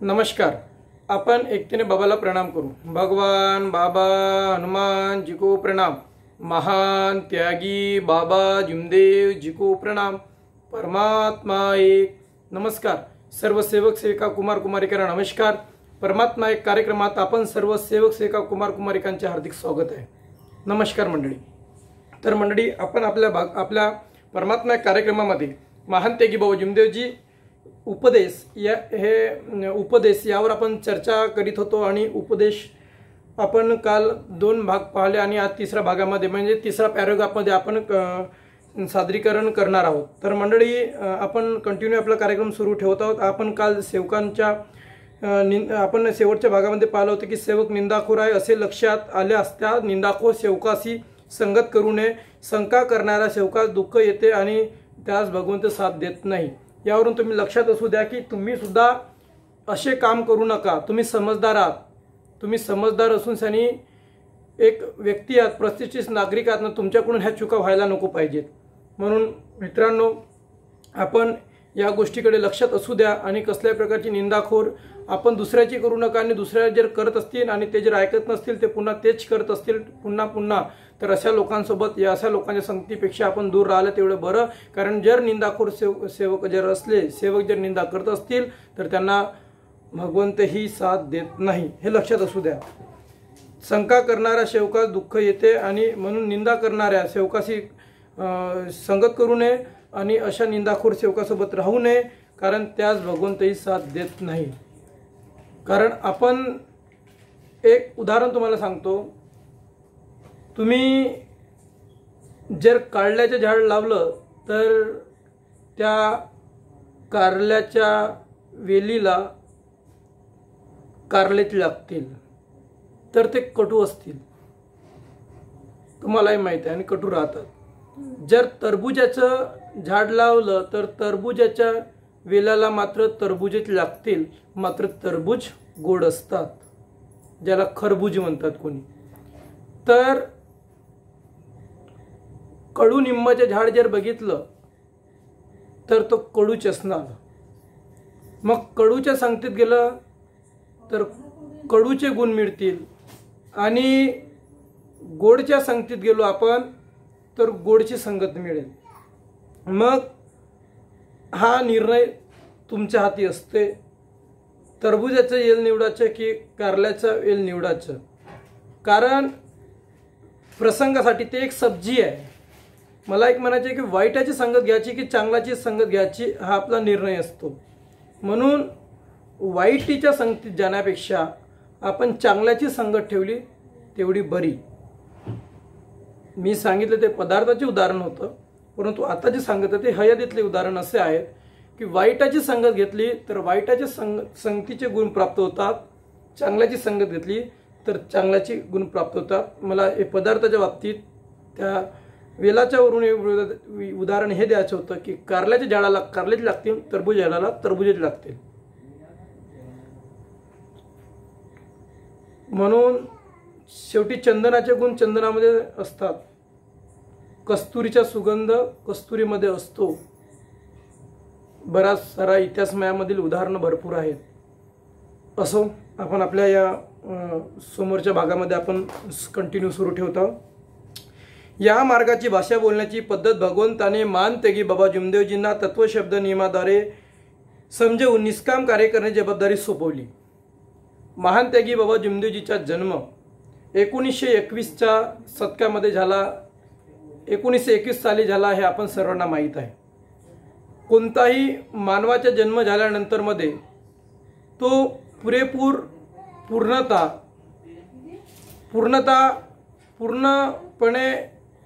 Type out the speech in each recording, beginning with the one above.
नमस्कार। आपण एकतेने बाबाला प्रणाम करू। भगवान बाबा हनुमान जी को प्रणाम। महान त्यागी बाबा जिमदेव जी को प्रणाम। परमात्मा एक। नमस्कार सर्व सेवक सेविका कुमार कुमारिकांना नमस्कार। परमात्मा एक कार्यक्रमात आपण सर्व सेवक सेविका कुमार कुमारिकांचे हार्दिक स्वागत आहे। नमस्कार मंडळी। तर मंडळी आपण आपल्या परमात्मा एक कार्यक्रमामध्ये महान त्यागी बाबा जिमदेवजी उपदेश उपदेश यावर आपण चर्चा करीत होतो आणि उपदेश आपण काल 2 भाग पाहिले आणि आज तिसऱ्या भागामध्ये म्हणजे तिसरा पॅराग्राफमध्ये आपण सादरीकरण करणार आहोत। तर मंडळी आपण कंटिन्यू आपला कार्यक्रम सुरू ठेवत आहोत। आपण काल सेवकांच्या आपण शेवटच्या भागामध्ये पाहिलं होतं की सेवक निंदाखोर आहे असे लक्षात आले असता निंदाखोर सेवकाशी संगत करू नये। शंका करणाऱ्या सेवकास दुःख येते आणि त्यास भगवंत साथ देत नाही। यावरून तुम्ही लक्षात असू द्या की तुम्ही सुद्धा असे काम करू नका। तुम्ही समजदार आहात। तुम्ही समजदार असून सनी एक व्यक्ती आहात, प्रतिष्ठित नागरिक आहात ना, तुमच्याकडून ह्या चुका व्हायला नको पाहिजेत। म्हणून मित्रांनो आपण या गोष्टीकडे लक्षात असू द्या आणि कसल्याही प्रकारची निंदाखोर आपण दुसऱ्याची करू नका। आणि दुसऱ्या जर करत असतील आणि ते जर ऐकत नसतील ते पुन्हा तेच करत असतील पुन्हा तर अशा लोकांसोबत या अशा लोकांच्या संगतीपेक्षा आपण दूर राहिलं तेवढं बरं। कारण जर निंदाखोर सेवक जर असले, सेवक जर निंदा करत असतील तर त्यांना भगवंतही साथ देत नाही, हे लक्षात असू द्या। शंका करणाऱ्या सेवकास दुःख येते आणि म्हणून निंदा करणाऱ्या सेवकाशी संगत करू नये आणि अशा निंदाखोर सेवकासोबत राहू नये, कारण त्यास भगवंतही साथ देत नाही। कारण आपण एक उदाहरण तुम्हाला सांगतो। तुम्ही जर कारल्याचं झाड लावलं तर त्या कारल्याच्या वेलीला कारलेच लागतील तर ते कटू असतील, तुम्हालाही माहिती आहे, आणि कटू राहतात। जर टरबूजाचं झाड लावलं तर टरबूजाच्या वेलाला मात्र टरबूजच लागतील, मात्र टरबूज गोड असतात, ज्याला खरबूज म्हणतात कोणी। तर कडुनिंबाचे झाड जर बघितलं तर तो कडूच असणार। मग कडूच्या संगतीत गेलं तर कडूचे गुण मिळतील आणि गोडच्या संगतीत गेलो आपण तर गोडची संगत मिळेल। मग हा निर्णय तुमच्या हाती असते, टरबूजाचं वेल निवडायचं की कारल्याचं वेल निवडायचं। कारण प्रसंगासाठी ते एक सब्जी आहे। मला एक म्हणायचे की वाईटाची संगत घ्यायची की चांगल्याची संगत घ्यायची हा आपला निर्णय असतो। म्हणून वाईटीच्या संगतीत जाण्यापेक्षा आपण चांगल्याची संगत ठेवली तेवढी बरी। मी सांगितलं ते पदार्थाचे उदाहरण होतं, परंतु आता जे सांगत ते हयातीतले उदाहरण असे आहेत की वाईटाची संगत घेतली तर वाईटाच्या संगतीचे गुण प्राप्त होतात, चांगल्याची संगत घेतली तर चांगल्याची गुण प्राप्त होतात। मला हे पदार्थाच्या बाबतीत त्या वेलाच्या वरून उदाहरण हे द्यायचं होतं की कारल्याच्या झाडाला कारलेच लागतील, टरबूज झाडाला टरबूजच लागतील। म्हणून शेवटी चंदनाचे गुण चंदनामध्ये असतात, कस्तुरीचा सुगंध कस्तुरीमध्ये असतो। बराच सारा इतिहासमयामधील उदाहरणं भरपूर आहेत। असो, आपण आपल्या या समोरच्या भागामध्ये आपण कंटिन्यू सुरू ठेवतो। या मार्गाची भाषा बोलण्याची पद्धत भगवंताने मान त्यागी बाबा जिमदेवजींना तत्वशब्द नियमाद्वारे समजवून निष्काम कार्य करण्याची जबाबदारी सोपवली। महान त्यागी बाबा जिमदेवजीचा जन्म 1921च्या शतकामध्ये झाला, 1921 साली झाला हे आपण सर्वांना माहीत आहे। कोणताही मानवाचा जन्म झाल्यानंतर मध्ये तो पूर्णपणे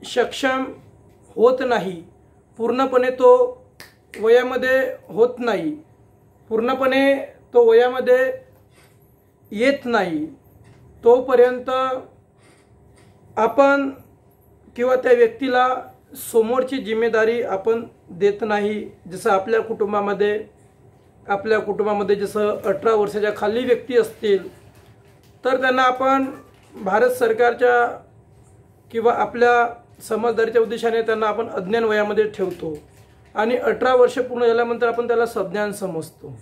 सक्षम होत नाही, पूर्णपणे तो वयामध्ये होत नाही, पूर्णपणे तो वयामध्ये येत नाही तोपर्यंत आपण किंवा त्या व्यक्तीला समोरची जिम्मेदारी आपण देत नाही। जसं आपल्या कुटुंबामध्ये जसं 18 वर्षाच्या खाली व्यक्ती असतील तर त्यांना आपण भारत सरकारच्या किंवा आपल्या समजदारीच्या उद्देशाने त्यांना आपण अज्ञान वयामध्ये ठेवतो आणि 18 वर्ष पूर्ण झाल्यानंतर आपण त्याला सज्ञान समजतो।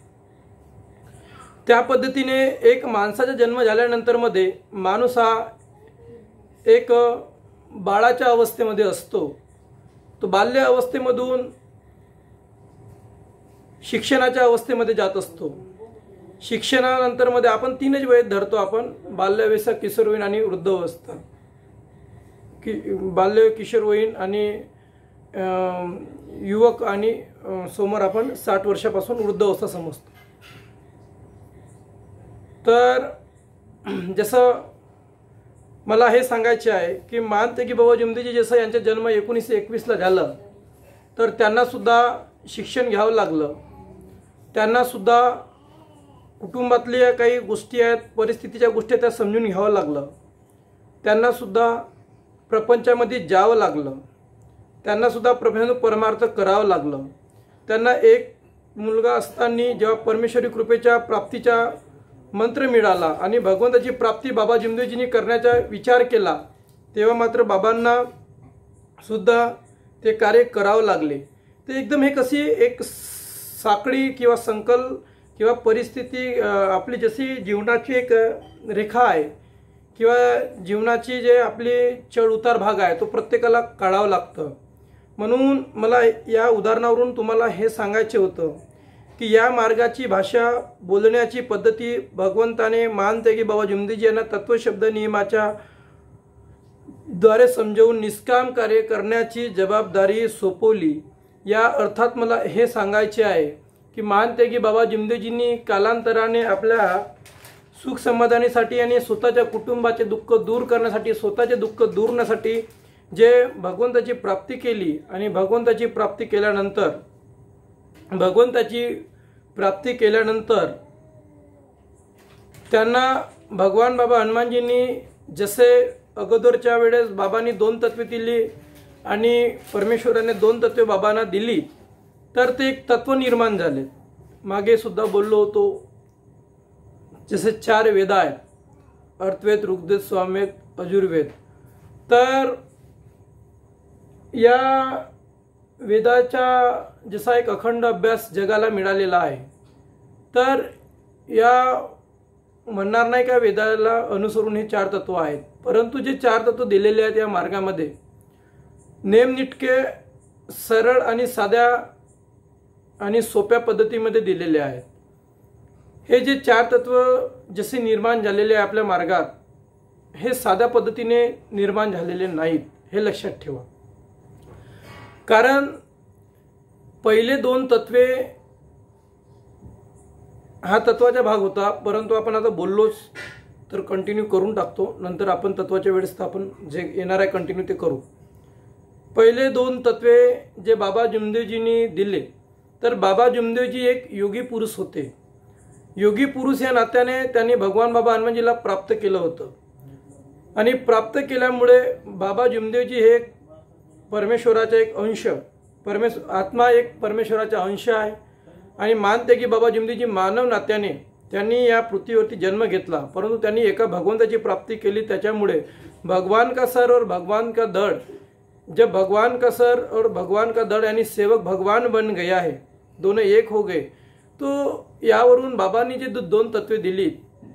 त्या पद्धतीने एक माणसाचा जन्म झाल्यानंतर मध्ये माणूस हा एक बाळाच्या अवस्थेमध्ये असतो. तो बाल्य अवस्थेमधून शिक्षणाच्या अवस्थेमध्ये जात असतो. शिक्षणानंतर मध्ये आपण तीनच वेळेत धरतो आपण, बाल्यावस्था, किशोरवयीन आणि वृद्धावस्था. बाल्य, किशोरवयीन आणि युवक आणि समोर आपण 60 वर्षापासून वृद्धावस्था समजतो. तर जसं मला हे सांगायचे आहे की मानते की बाबा जुमदेजी जसं यांचा जन्म 1921ला झालं, तर त्यांना सुद्धा शिक्षण घ्यावं लागलं. त्यांना सुद्धा कुटुंबातल्या काही गोष्टी आहेत, परिस्थितीच्या गोष्टी त्या समजून घ्यावं लागलं. त्यांना सुद्धा प्रपंचामध्ये जावं लागलं. त्यांना सुद्धा प्रपंचाचं परमार्थ करावं लागलं. त्यांना एक मुलगा असताना जेव्हा परमेश्वरी कृपेच्या प्राप्तीचा मंत्र मिळाला आणि भगवंताची प्राप्ती बाबा जुमदेजींनी करण्याचा विचार केला, तेव्हा मात्र बाबांना सुद्धा ते कार्य करावं लागले. ते एकदम हे कशी एक साखळी किंवा संकल्प किंवा परिस्थिती आपली जशी जीवनाची एक रेखा आहे किंवा जीवनाची जे आपली चढ उतार भाग आहे तो प्रत्येकाला काढावं लागतं. म्हणून मला या उदाहरणावरून तुम्हाला हे सांगायचे होतं की या मार्गाची भाषा, बोलण्याची पद्धती भगवंताने मानते की बाबा जुमदेजी यांना तत्वशब्द नियमाच्या द्वारे समजावून निष्काम कार्य करण्याची जबाबदारी सोपवली. या अर्थात मला हे सांगायचे आहे की मानते की बाबा जुमदेजींनी कालांतराने आपल्या सुख समाधानासाठी आणि स्वतःच्या कुटुंबाचे दुःख दूर करण्यासाठी, स्वतःचे दुःख दूर करण्यासाठी जे भगवंताची प्राप्ती केली आणि भगवंताची प्राप्ती केल्यानंतर त्यांना भगवान बाबा हनुमानजींनी जसे अगोदरच्या वेळेस बाबांनी 2 तत्वे दिली आणि परमेश्वराने 2 तत्वे बाबांना दिली, तर ते एक तत्व निर्माण झाले. मागे सुद्धा बोललो होतो, जसे 4 वेद आहेत, अर्थवेद, ऋग्वेद, सामवेद, यजुर्वेद. तर या वेदाचा जसा एक अखंड अभ्यास जगाला मिळालेला आहे, तर या म्हणणार नाही का वेदाला अनुसरून हे 4 तत्व आहेत, परंतु जे 4 तत्व दिलेले आहेत या मार्गामध्ये नेमनिटके सरळ आणि साध्या आणि सोप्या पद्धतीमध्ये दिलेले आहेत. हे जे 4 तत्व जसे निर्माण झालेले आहे आपल्या मार्गात, हे साध्या पद्धतीने निर्माण झालेले नाहीत, हे लक्षात ठेवा. कारण पहिले 2 तत्वे हा तत्वाचा भाग होता, परंतु आपण आता बोललोच तर कंटिन्यू करून टाकतो. नंतर आपण तत्वाच्या वेळेस आपण जे येणार आहे कंटिन्यू ते करू. पहिले 2 तत्वे जे बाबा जुमदेवजींनी दिले, तर बाबा जुमदेवजी एक योगी पुरुष होते. योगी पुरुष या नात्याने त्यांनी भगवान बाबा हनुमानजीला प्राप्त केलं होतं आणि प्राप्त केल्यामुळे बाबा जुमदेवजी हे परमेश्वराचा एक अंश, आत्मा एक परमेश्वराचा अंश आहे आणि मानते की बाबा जुमदेवजी मानव नात्याने त्यांनी या पृथ्वीवरती जन्म घेतला, परंतु त्यांनी एका भगवंताची प्राप्ती केली. त्याच्यामुळे भगवान का सर और भगवान का धड़, जब भगवान का सर और भगवान का धड़ यानी सेवक भगवान बन गया है, दोनों एक हो गए. तो यावरून बाबांनी जे 2 तत्वे दिली,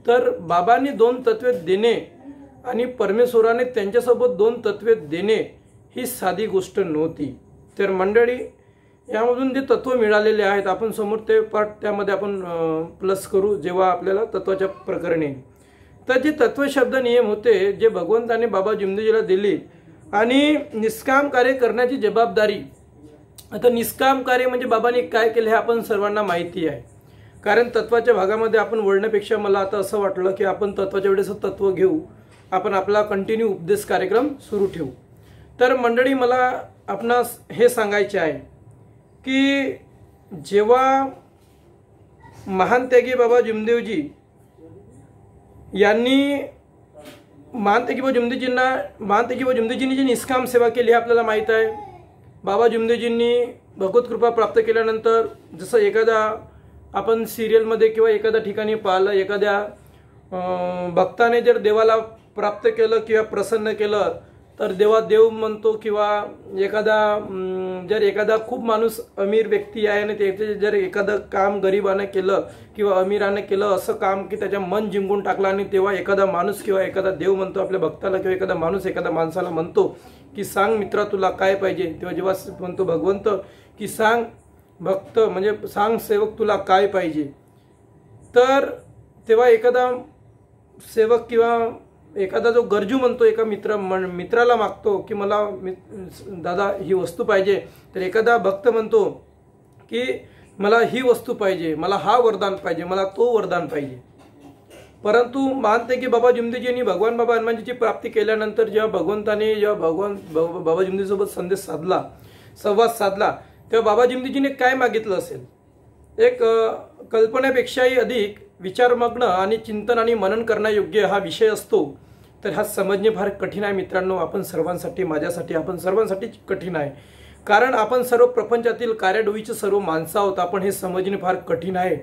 तर बाबांनी 2 तत्वे देणे आणि परमेश्वराने त्यांच्यासोबत 2 तत्वे देणे ही साधी गोष्ट नव्हती. तर मंडळी, यामधून जे तत्व मिळालेले आहेत आपण समोर ते पाठ त्यामध्ये आपण प्लस करू जेव्हा आपल्याला तत्वाच्या प्रकरणी. तर जे तत्वशब्द नियम होते जे भगवंताने बाबा जुमदेवजीला दिली आणि निष्काम कार्य करण्याची जबाबदारी. आता निष्काम कार्य म्हणजे बाबांनी काय केले हे आपण सर्वांना माहिती आहे. कारण तत्वाच्या भागामध्ये आपण वळण्यापेक्षा मला आता असं वाटलं की आपण तत्वाच्या वेळेस तत्व घेऊ, आपण आपला कंटिन्यू उपदेश कार्यक्रम सुरू ठेवू. तर मंडळी, मला आपणास हे सांगायचे आहे की जेव्हा महान त्यागी बाबा जुमदेवजी यांनी महान त्यागी बाबा जुमदेवजींनी जी निष्काम सेवा केली हे आपल्याला माहीत आहे. बाबा जुमदेवजींनी भगवत कृपा प्राप्त केल्यानंतर जसं एखादा आपण सिरियलमध्ये किंवा एखाद्या ठिकाणी पाहिलं, एखाद्या भक्ताने जर देवाला प्राप्त केलं किंवा प्रसन्न केलं तर देव म्हणतो, किंवा एखादा जर एखादा खूप माणूस अमीर व्यक्ती आहे आणि त्याचे जर एखादं काम गरिबाने केलं किंवा अमीराने केलं असं काम की त्याच्या मन जिंकून टाकलं, आणि तेव्हा एखादा माणूस किंवा एखादा देव म्हणतो आपल्या भक्ताला किंवा एखादा माणूस एखाद्या माणसाला म्हणतो की सांग मित्रा तुला काय पाहिजे, तेव्हा जेव्हा म्हणतो भगवंत की सांग भक्त म्हणजे सांग सेवक तुला काय पाहिजे, तर तेव्हा एखादा सेवक किंवा एखादा जो गरजू म्हणतो एका मित्राला मागतो की मला दादा ही वस्तू पाहिजे, तर एखादा भक्त म्हणतो की मला ही वस्तू पाहिजे, मला हा वरदान पाहिजे, मला तो वरदान पाहिजे. परंतु मानते की बाबा जिमदेजींनी भगवान बाबा हनुमानजीची प्राप्ती केल्यानंतर जेव्हा भगवंताने बाबा जिमदेजीसोबत संवाद साधला तेव्हा बाबा जिमदेजीने काय मागितलं असेल, एक कल्पनेपेक्षाही अधिक विचारमग्न आणि चिंतन आणि मनन करण्यायोग्य हा विषय असतो. तर हा समजणे फार कठीण आहे मित्रांनो, आपण सर्वांसाठी, माझ्यासाठी, आपण सर्वांसाठी कठीण आहे. कारण आपण सर्व प्रपंचातील कार्याडोईचे सर्व माणसं आहोत. आपण हे समजणे फार कठीण आहे,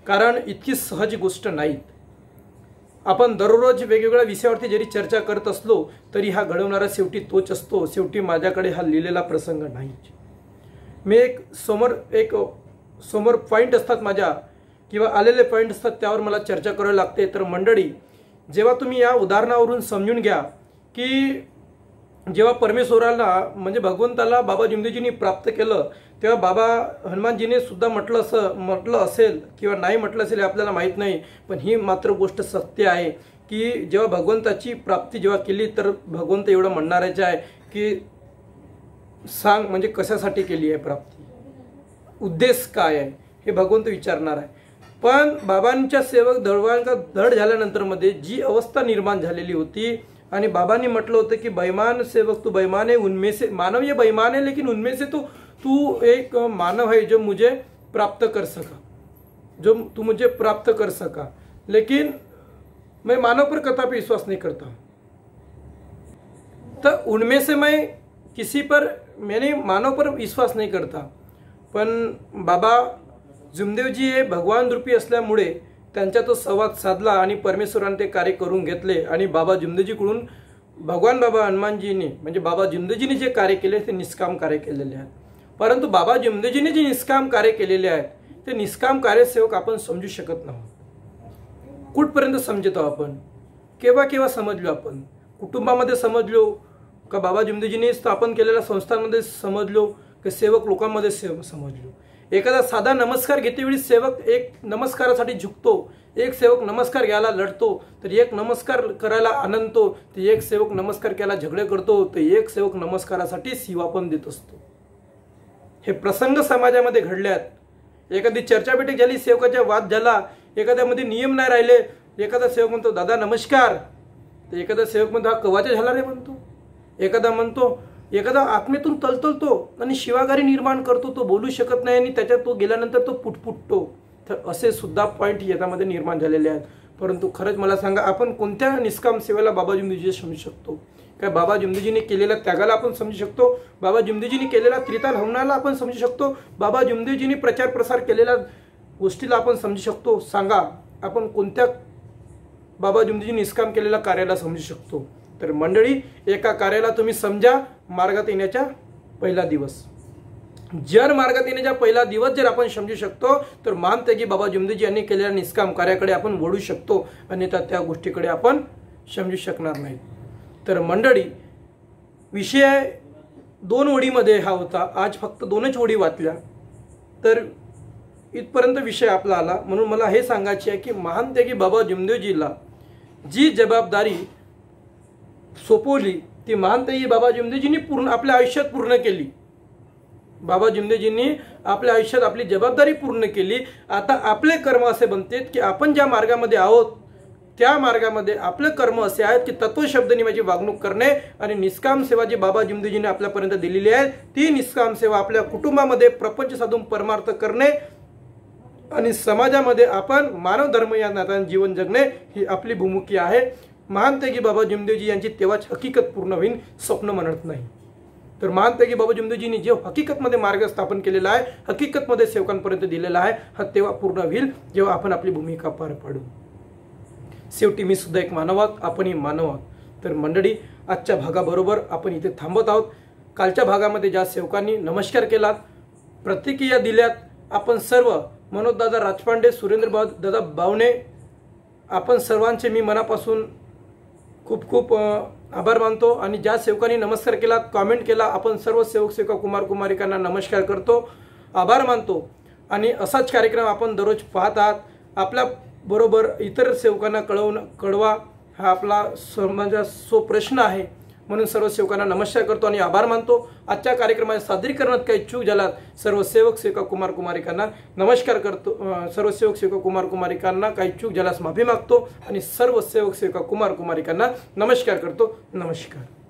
कारण इतकी सहज गोष्ट नाही. आपण दररोज वेगवेगळ्या विषयावरती जरी चर्चा करत असलो तरी हा घडवणारा शेवटी तोच असतो. शेवटी माझ्याकडे हा लिहिलेला प्रसंग नाही. मी एक समोर पॉईंट असतात माझ्या किंवा आलेले पॉईंट असतात, त्यावर मला चर्चा करावी लागते. तर मंडळी, जेव्हा तुम्ही या उदाहरणावरून समजून घ्या की जेव्हा परमेश्वराला म्हणजे भगवंताला बाबा जिमदेजींनी प्राप्त केलं तेव्हा बाबा हनुमानजीने सुद्धा म्हटलं असेल किंवा नाही म्हटलं असेल हे आपल्याला माहीत नाही, पण ही मात्र गोष्ट सत्य आहे की जेव्हा भगवंताची प्राप्ती जेव्हा केली तर भगवंत एवढं म्हणणारच आहे की सांग म्हणजे कशासाठी केली आहे प्राप्ती, उद्देश काय आहे हे भगवंत विचारणार आहे. पण बाबांच्या सेवक धड झाल्यानंतर मध्ये जी अवस्था निर्माण झालेली होती आणि बाबांनी म्हटलं होतं की बैमान सेवक तू बैमाने उनमें से, मानव ये बैमान है लेकिन उनमें से तो तू एक मानव है जो मुझे प्राप्त कर सका, जो तू मुझे प्राप्त कर सका, लेकिन मैं मानव पर कदापि विश्वास नहीं करता. तो उनमें से मैं किसी पर, मैंने मानव पर विश्वास नहीं करता. पण बाबा जुमदेवजी हे भगवान रूपी असल्यामुळे त्यांच्या तो संवाद साधला आणि परमेश्वराने ते कार्य करून घेतले. आणि बाबा जिमदेजीकडून भगवान बाबा हनुमानजीने म्हणजे बाबा जिमदेजीने जे कार्य केले ते निष्काम कार्य केलेले आहेत. परंतु बाबा जिमदेजीने जे निष्काम कार्य केलेले आहेत ते निष्काम कार्यसेवक आपण समजू शकत नाही. कुठपर्यंत समजतो आपण, केव्हा केव्हा समजलो आपण, कुटुंबामध्ये समजलो का बाबा जिमदेजीने स्थापन केलेल्या संस्थांमध्ये समजलो का सेवक लोकांमध्ये समजलो. एखादा साधा नमस्कार घेतेवेळी सेवक एक नमस्कारासाठी झुकतो, एक सेवक नमस्कार घ्यायला लढतो, तर एक नमस्कार करायला आनंदतो, तर एक सेवक नमस्कार केला झगडे करतो, तर एक सेवक नमस्कारासाठी शिवा पण देत असतो. हे प्रसंग समाजामध्ये घडल्यात. एखादी चर्चा बैठक झाली, सेवकाचा वाद झाला, एखाद्यामध्ये नियम नाही राहिले, एखादा सेवक म्हणतो दादा नमस्कार, तर एखादा सेवक म्हणतो हा कवाचा झाला रे म्हणतो, एखादा आत्मेतून तलतलतो आणि शिवागारी निर्माण करतो, तो बोलू शकत नाही आणि त्याच्यात तो गेल्यानंतर तो पुटपुटतो. तर असे सुद्धा पॉईंट याच्यामध्ये निर्माण झालेले आहेत. परंतु खरंच मला सांगा, आपण कोणत्या निष्काम सेवेला बाबा जिमदेजी समजू शकतो? काय बाबा जिमदेजीने केलेल्या त्यागाला आपण समजू शकतो? बाबा जिमदेजीने केलेल्या त्रिताल हवनाला आपण समजू शकतो? बाबा जिमदेजीने प्रचार प्रसार केलेल्या गोष्टीला आपण समजू शकतो? सांगा, आपण कोणत्या बाबा जिमदेजी निष्काम केलेल्या कार्याला समजू शकतो? तर मंडळी, एका कार्याला तुम्ही समजा मार्गात येण्याचा पहिला दिवस. जर मार्गात येण्याचा पहिला दिवस जर आपण समजू शकतो तर मानते की बाबा जिमदेजी यांनी केलेल्या निष्काम कार्याकडे आपण वळू शकतो, अन्यथा त्या गोष्टीकडे आपण समजू शकणार नाही. तर मंडळी, विषय 2 ओळीमध्ये हा होता. आज फक्त 2च ओळी वाचल्या तर इथपर्यंत विषय आपला आला. म्हणून मला हे सांगायचे आहे की मानते की बाबा जिमदेवजीला जी जबाबदारी सोपवली ती मानते बाबा जिमदेजींनी पूर्ण आपल्या आयुष्यात पूर्ण केली. बाबा जिमदेजींनी आपल्या आयुष्यात आपली जबाबदारी पूर्ण केली. आता आपले कर्म असे बनतात की आपण ज्या मार्गामध्ये आहोत त्या मार्गामध्ये आपले कर्म असे आहेत की तत्वशब्दनिमाची वागणूक करणे आणि निष्काम सेवा जी बाबा जिमदेजींनी आपल्यापर्यंत दिलेली आहे ती निष्काम सेवा आपल्या कुटुंबामध्ये प्रपंच साधून परमार्थ करणे आणि समाजामध्ये आपण मानव धर्म या नात्याने जीवन जगणे ही आपली भूमिका आहे. मानते की बाबा जिमदेवजी यांची तेव्हाच हकीकत पूर्ण होईल, स्वप्न म्हणत नाही. तर मानते की बाबा जिमदेवजींनी जे हकीकतमध्ये मार्ग स्थापन केलेला आहे, हकीकतमध्ये सेवकांपर्यंत दिलेला आहे, हा तेव्हा पूर्ण होईल जेव्हा आपण आपली भूमिका पार पाडू. शेवटी मी सुद्धा एक मानव आहोत, आपणही मानव आहोत. तर मंडळी, आजच्या भागाबरोबर आपण इथे थांबत आहोत. कालच्या भागामध्ये ज्या सेवकांनी नमस्कार केलात, प्रतिक्रिया दिल्यात, आपण सर्व मनोजदादा राजपांडे, सुरेंद्र दादा बावणे, आपण सर्वांचे मी मनापासून खूप खूप आभार मानतो। आणि ज्या सेवकांनी नमस्कार केला, कमेंट केला, आपण सर्व सेवक सेविका कुमार कुमारिकांना नमस्कार करतो, आभार मानतो। आणि असाच कार्यक्रम आपण दररोज पाहत आहात। आपल्या बरोबर इतर सेवकांना कळवा हा आपला समाजाचा प्रश्न आहे, म्हणून सर्व सेवकांना नमस्कार करतो आणि आभार मानतो। आजच्या कार्यक्रमाच्या सादरीकरणात काही चूक झाल्यास सर्व सेवक सेविका कुमार कुमारिकांना नमस्कार करतो। सर्व सेवक सेविका कुमार कुमारिकांना काही चूक झाल्यास माफी मागतो आणि सर्व सेवक सेविका कुमार कुमारिकांना नमस्कार करतो। नमस्कार।